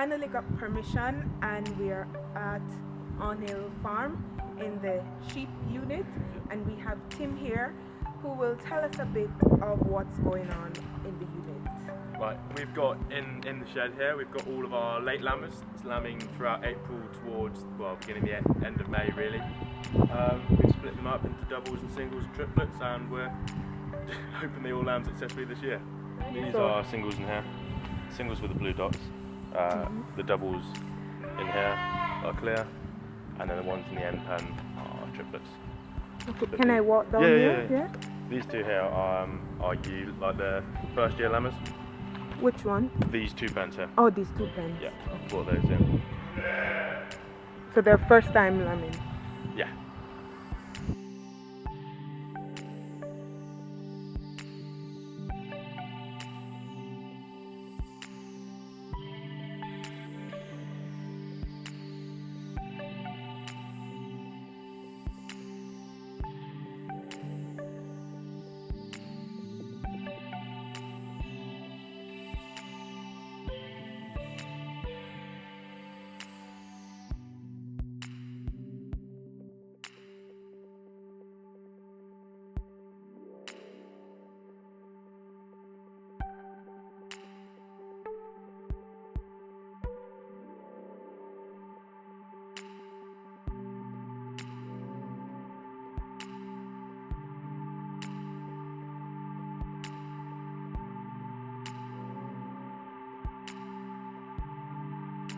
finally got permission and we're at Harnhill farm in the sheep unit, and we have Tim here who will tell us a bit of what's going on in the unit. Right, we've got in the shed here, we've got all of our late lambers. It's lambing throughout April towards, well, beginning the end of May really. We've split them up into doubles and singles and triplets, and we're hoping they all lamb successfully this year. These are singles in here, singles with the blue dots. The doubles in here are clear, and then the ones in the end pen are triplets. Okay, can I walk down here? Yeah. These two here are you like the first year lambers? Which one? These two pens here. Oh, these two pens. Yeah, brought those in. So they're first time lambing? Yeah.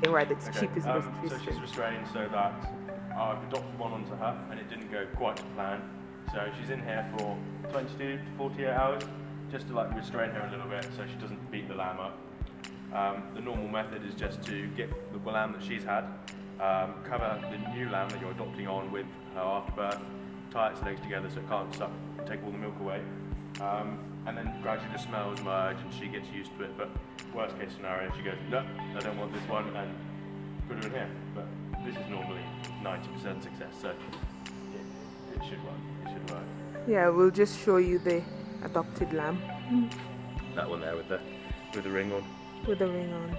Right, it's cheap is so she's restrained so that I've adopted one onto her, and it didn't go quite to plan. So she's in here for 22 to 48 hours, just to like restrain her a little bit so she doesn't beat the lamb up. The normal method is just to get the lamb that she's had, cover the new lamb that you're adopting on with her afterbirth, tie its legs together so it can't suck and take all the milk away, and then gradually the smells merge and she gets used to it. But worst case scenario, she goes, no, I don't want this one, and put her in here. But this is normally 90% success, so it should work. It should work. Yeah, we'll just show you the adopted lamb. That one there with the ring on. With the ring on.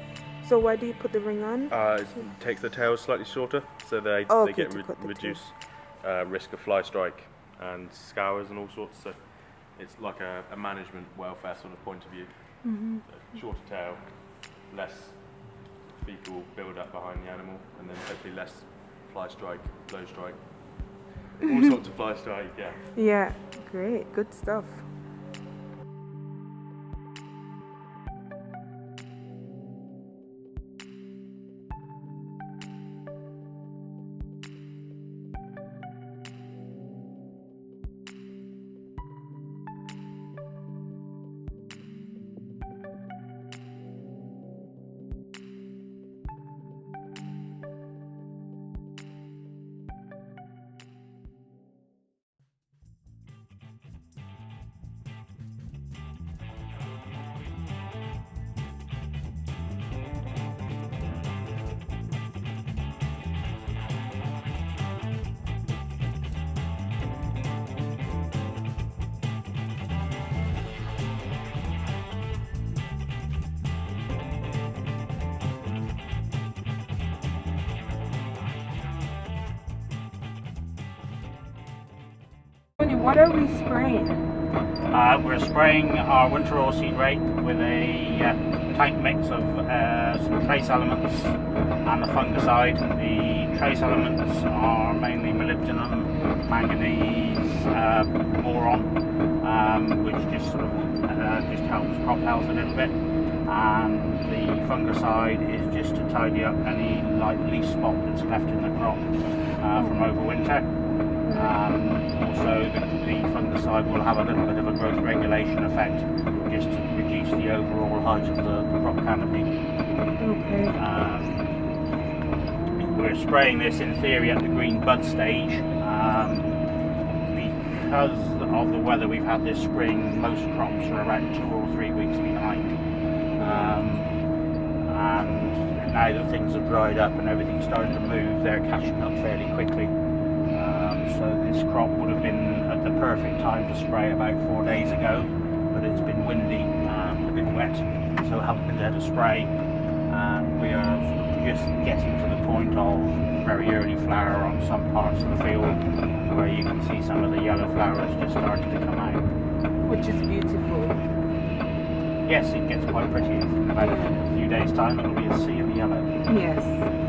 So why do you put the ring on? It takes the tail slightly shorter, so they get reduced risk of fly strike and scours and all sorts. So it's like a management welfare sort of point of view. So shorter tail, less fecal build up behind the animal, and then hopefully less fly strike, blow strike, all sorts of fly strike. Yeah. Yeah, great, good stuff. What are we spraying? We're spraying our winter oilseed rake with a tight mix of some trace elements and a fungicide. The trace elements are mainly molybdenum, manganese, boron, which just sort of just helps crop health a little bit. And the fungicide is just to tidy up any light leaf spot that's left in the crop from overwinter. Also, the fungicide will have a little bit of a growth regulation effect, just to reduce the overall height of the crop canopy. Okay. We're spraying this in theory at the green bud stage. Because of the weather we've had this spring, most crops are around 2 or 3 weeks behind. And now that things have dried up and everything's starting to move, they're catching up fairly quickly. So this crop would have been at the perfect time to spray about 4 days ago, but it's been windy and a bit wet, so I haven't been there to spray. and we are just getting to the point of very early flower on some parts of the field where you can see some of the yellow flowers just starting to come out. Which is beautiful. Yes, it gets quite pretty. In about a few days' time, it'll be a sea of yellow. Yes.